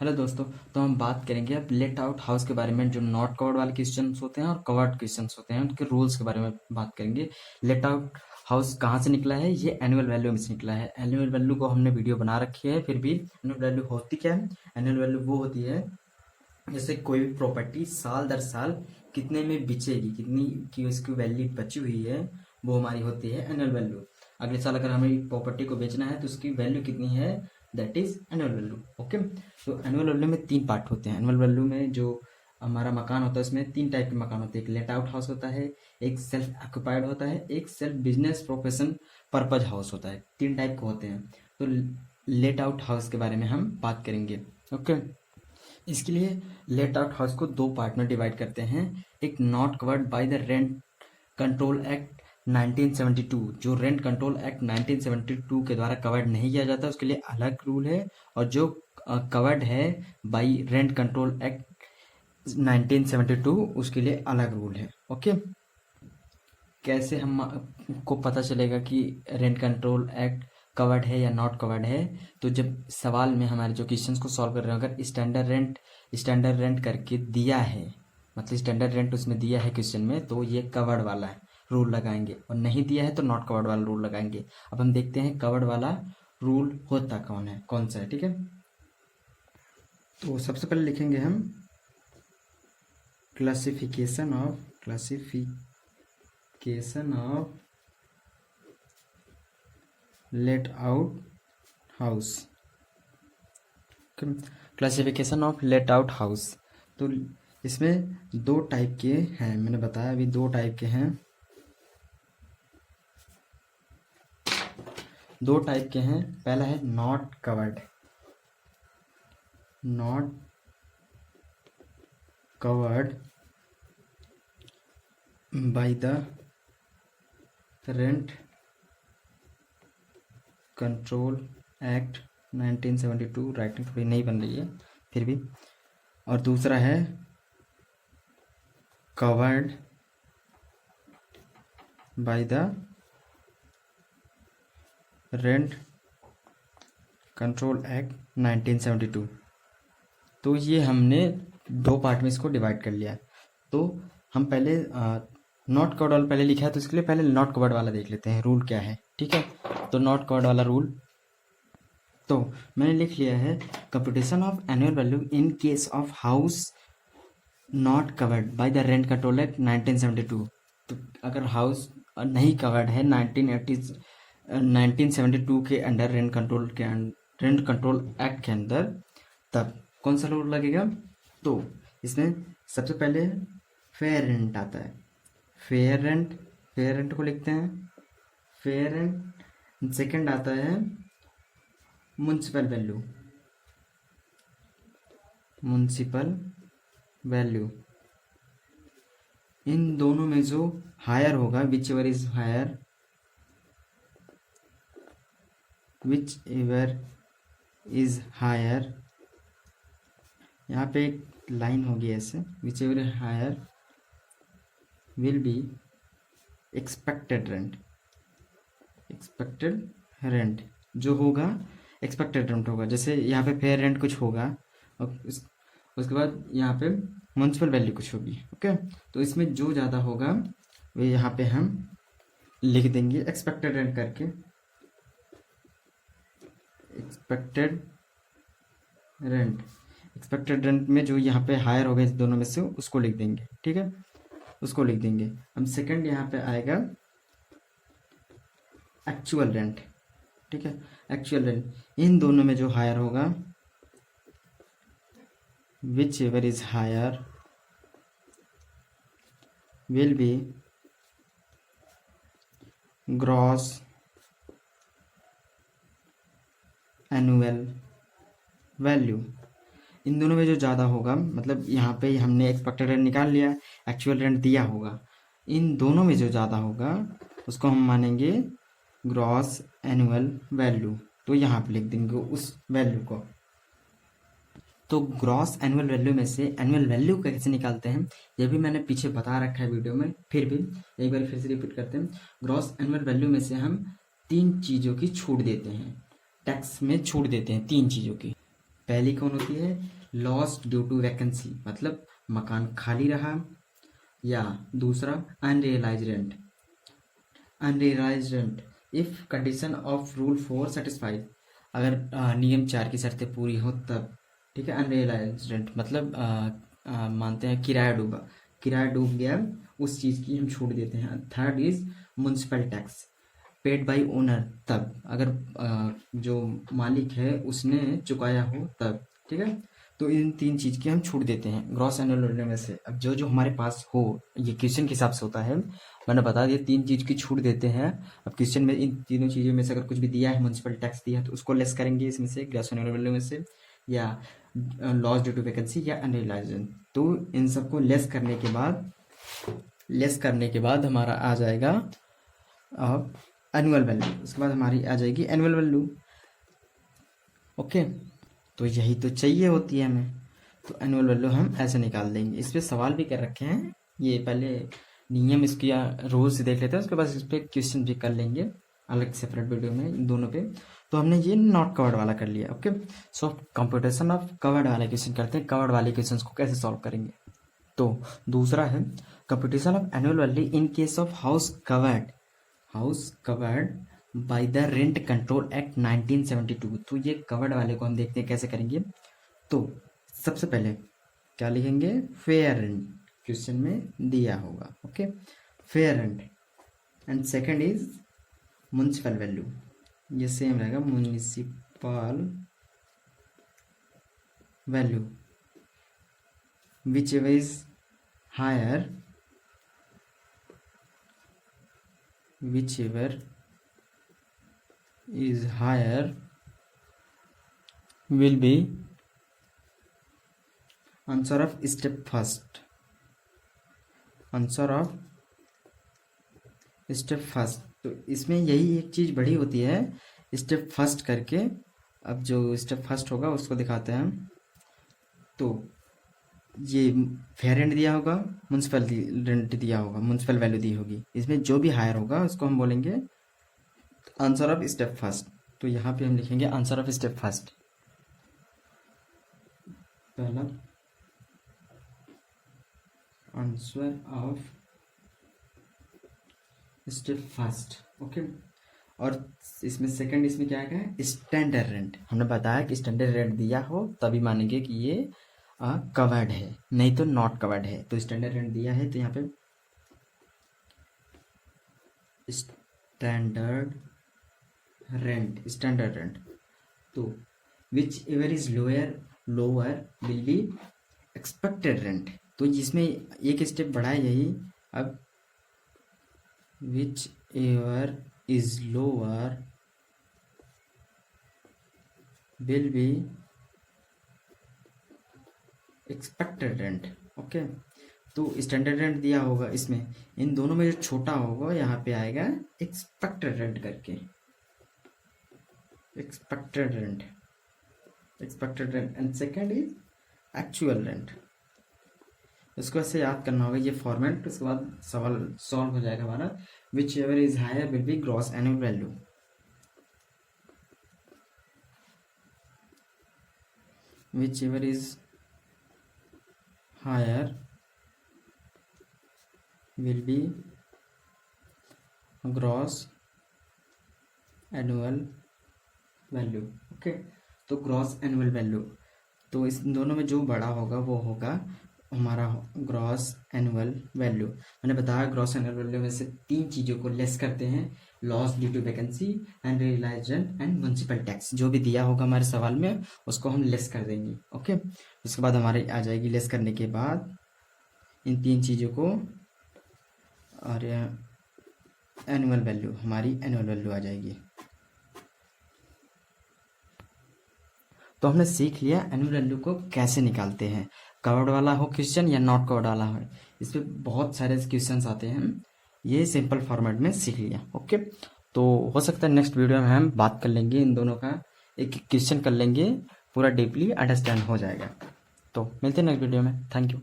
Hello दोस्तों। तो हम बात करेंगे अब लेट आउट हाउस के बारे में। जो नॉट कवर्ड वाले क्वेश्चंस होते हैं और कवर्ड क्वेश्चंस होते हैं उनके रूल्स के बारे में बात करेंगे। लेट आउट हाउस कहाँ से निकला है? ये एनुअल वैल्यू में से निकला है। एनुअल वैल्यू को हमने वीडियो बना रखी है, फिर भी एनुअल वैल्यू होती क्या है? एनुअल वैल्यू वो होती है जैसे कोई भी प्रॉपर्टी साल दर साल कितने में बिचेगी, कितनी की उसकी वैल्यू बची हुई है, वो हमारी होती है एनुअल वैल्यू। अगले साल अगर हमें प्रॉपर्टी को बेचना है तो उसकी वैल्यू कितनी है, that is annual value. Okay. तो एनुअल वैल्यू में तीन पार्ट होते हैं। एनुअल वैल्यू में जो हमारा मकान होता है उसमें तीन टाइप के मकान होते हैं। एक लेट आउट हाउस होता है, एक सेल्फ ऑक्युपाइड होता है, एक self business profession purpose house होता है। तीन टाइप के होते हैं। तो लेट आउट हाउस के बारे में हम बात करेंगे। ओके। इसके लिए लेट आउट हाउस को दो पार्ट में डिवाइड करते हैं। एक not covered by the rent control act 1972, जो रेंट कंट्रोल एक्ट 1972 के द्वारा कवर्ड नहीं किया जाता उसके लिए अलग रूल है, और जो कवर्ड है बाय रेंट कंट्रोल एक्ट 1972 उसके लिए अलग रूल है। ओके। कैसे हम को पता चलेगा कि रेंट कंट्रोल एक्ट कवर्ड है या नॉट कवर्ड है? तो जब सवाल में हमारे जो क्वेश्चंस को सॉल्व कर रहे हैं, अगर स्टैंडर्ड रेंट करके दिया है, मतलब स्टैंडर्ड रेंट उसमें दिया है क्वेश्चन में, तो ये कवर्ड वाला है रूल लगाएंगे, और नहीं दिया है तो नॉट कवर्ड वाला रूल लगाएंगे। अब हम देखते हैं कवर्ड वाला रूल होता कौन सा है। ठीक है। तो सबसे पहले लिखेंगे हम classification of let out house. Classification of let out house. तो इसमें दो टाइप के हैं, मैंने बताया अभी दो टाइप के हैं। पहला है not covered by the rent control act 1972। Writing थोड़ी नहीं बन रही है फिर भी। और दूसरा है covered by the rent control act 1972। तो ये हमने दो पार्ट में इसको डिवाइड कर लिया। तो हम पहले नॉट कवर्ड वाला पहले लिखा है, तो इसके लिए पहले नॉट कवर्ड वाला देख लेते हैं रूल क्या है। ठीक है। तो नॉट कवर्ड वाला रूल तो मैंने लिख लिया है, computation of annual value in case of house not covered by the rent control act 1972। तो अगर हाउस नहीं कवर्ड है 1972 के अंडर रेंट कंट्रोल एक्ट के अंदर, तब कौन सा रूल लगेगा? तो इसमें सबसे पहले फेयर रेंट आता है। फेयर रेंट को लिखते हैं फेयर रेंट। सेकंड आता है म्युनिसिपल वैल्यू। इन दोनों में जो हायर होगा, विच एवर इज हायर, यहाँ पे एक लाइन होगी ऐसे, whichever higher will be expected rent जो होगा एक्सपेक्टेड रेंट होगा। जैसे यहाँ पे फेयर रेंट कुछ होगा और उसके बाद यहाँ पे म्युनिसिपल वैल्यू कुछ होगी। ओके। तो इसमें जो ज़्यादा होगा वो यहाँ पे हम लिख देंगे एक्सपेक्टेड रेंट करके। एक्सपेक्टेड रेंट में जो यहाँ पे हायर होगा इस दोनों में से उसको लिख देंगे। ठीक है, उसको लिख देंगे। अब सेकंड यहाँ पे आएगा एक्चुअल रेंट। ठीक है, एक्चुअल रेंट इन दोनों में जो हायर होगा, whichever is higher will be gross annual value. इन दोनों में जो ज़्यादा होगा, मतलब यहाँ पे हमने एक्सपेक्टेड रेंट निकाल लिया, एक्चुअल रेंट दिया होगा, इन दोनों में जो ज़्यादा होगा उसको हम मानेंगे ग्रॉस एनुअल वैल्यू। तो यहाँ पे लिख देंगे उस वैल्यू को। तो ग्रॉस एनुअल वैल्यू में से एनुअल वैल्यू कैसे निकालते हैं ये भी मैंने पीछे बता रखा है वीडियो में, फिर भी एक बार फिर से रिपीट करते हैं। ग्रॉस एनुअल वैल्यू में से हम तीन चीज़ों की छूट देते हैं, टैक्स में छूट देते हैं तीन चीज़ों की। पहली कौन होती है, लॉस्ट ड्यू टू वैकेंसी, मतलब मकान खाली रहा, या दूसरा unrealise rent, unrealise rent if condition of rule 4 satisfied, अगर नियम 4 की शर्तें पूरी हो तब, ठीक है। अनरियलाइज रेंट मतलब मानते हैं किराया डूबा, किराया डूब गया, उस चीज़ की हम छूट देते हैं। Third is municipal tax paid by owner, तब अगर जो मालिक है उसने चुकाया हो तब, ठीक है। तो इन 3 चीज़ की हम छूट देते हैं ग्रॉस एनुअल रेवेन्यू में से। अब जो जो हमारे पास हो, ये क्वेश्चन के हिसाब से होता है, मैंने बता दिया 3 चीज़ की छूट देते हैं। अब क्वेश्चन में इन तीनों चीज़ों में से अगर कुछ भी दिया है, म्युनिसिपल टैक्स दिया है तो उसको लेस करेंगे इसमें से, ग्रॉस एनुअल रेवेन्यू में से, या लॉस ड्यू टू वैकेंसी या अनरियलाइज्ड। तो इन सबको लेस करने के बाद हमारा आ जाएगा अब एनुअल वैल्यू, उसके बाद हमारी आ जाएगी एनुअल वैल्यू। ओके, तो यही तो चाहिए होती है हमें, तो एनुअल वैल्यू हम ऐसे निकाल देंगे। इस पर सवाल भी कर रखे हैं, ये पहले नियम इसकी रूल्स देख लेते हैं, उसके बाद इस पर क्वेश्चन भी कर लेंगे अलग सेपरेट वीडियो में इन दोनों पे। तो हमने ये नॉट कवर्ड वाला कर लिया। Okay, so computation of covered वाले क्वेश्चन करते हैं। कवर्ड वाले क्वेश्चन को कैसे सॉल्व करेंगे, तो दूसरा है computation of annual value in case of house covered by the rent control act 1972। तो ये कवर्ड वाले को हम देखते हैं कैसे करेंगे। तो सबसे पहले क्या लिखेंगे, फेयर रेंट, क्वेश्चन में दिया होगा। Okay, fair rent, and second is municipal value, ये सेम रहेगा, municipal value whichever is higher, whichever is higher will be answer of step first, answer of step first. तो इसमें यही एक चीज़ बड़ी होती है, स्टेप फर्स्ट करके। अब जो स्टेप फर्स्ट होगा उसको दिखाते हैं हम। तो ये फेयर रेंट दिया होगा, म्युनिसिपल रेंट दिया होगा, म्युनिसिपल वैल्यू दी होगी, इसमें जो भी हायर होगा उसको हम बोलेंगे आंसर ऑफ स्टेप फर्स्ट। तो यहाँ पे हम लिखेंगे आंसर ऑफ स्टेप फर्स्ट, पहला answer of step first. Okay, और इसमें सेकंड, इसमें क्या है, स्टैंडर्ड रेंट। हमने बताया कि स्टैंडर्ड रेंट दिया हो तभी मानेंगे कि ये कवर्ड है, नहीं तो नॉट कवर्ड है। तो स्टैंडर्ड रेंट दिया है तो यहाँ पे स्टैंडर्ड रेंट, तो which ever is lower will be expected rent. तो जिसमें एक स्टेप बढ़ा है यही। अब which ever is lower will be expected rent. Okay, तो स्टैंडर्ड रेंट दिया होगा, इसमें इन दोनों में जो छोटा होगा यहाँ पे आएगा एक्सपेक्टेड रेंट करके, expected rent and second is actual rent. इसको ऐसे याद करना होगा ये फॉर्मेट, उसके बाद सवाल सॉल्व हो जाएगा हमारा। Whichever is higher will be gross annual value, whichever is higher will be gross annual value। Okay, तो ग्रॉस एनुअल वैल्यू, तो इस दोनों में जो बड़ा होगा वो होगा हमारा ग्रॉस एनुअल वैल्यू। मैंने बताया ग्रॉस एनुअल वैल्यू में से 3 चीज़ों को लेस करते हैं, loss due to vacancy, unrealised rent and municipal tax. जो भी दिया होगा हमारे सवाल में उसको हम लेस कर देंगे। ओके, उसके बाद हमारे आ जाएगी लेस करने के बाद इन 3 चीज़ों को, और एनुअल वैल्यू, हमारी एनुअल वैल्यू आ जाएगी। तो हमने सीख लिया एनुअल वैल्यू को कैसे निकालते हैं, कवर्ड वाला हो क्वेश्चन या नॉट कवर्ड वाला हो। इस पर बहुत सारे क्वेश्चंस आते हैं, ये सिंपल फॉर्मेट में सीख लिया। ओके, तो हो सकता है नेक्स्ट वीडियो में हम बात कर लेंगे इन दोनों का, एक क्वेश्चन कर लेंगे, पूरा डीपली अंडरस्टैंड हो जाएगा। तो मिलते हैं नेक्स्ट वीडियो में, थैंक यू।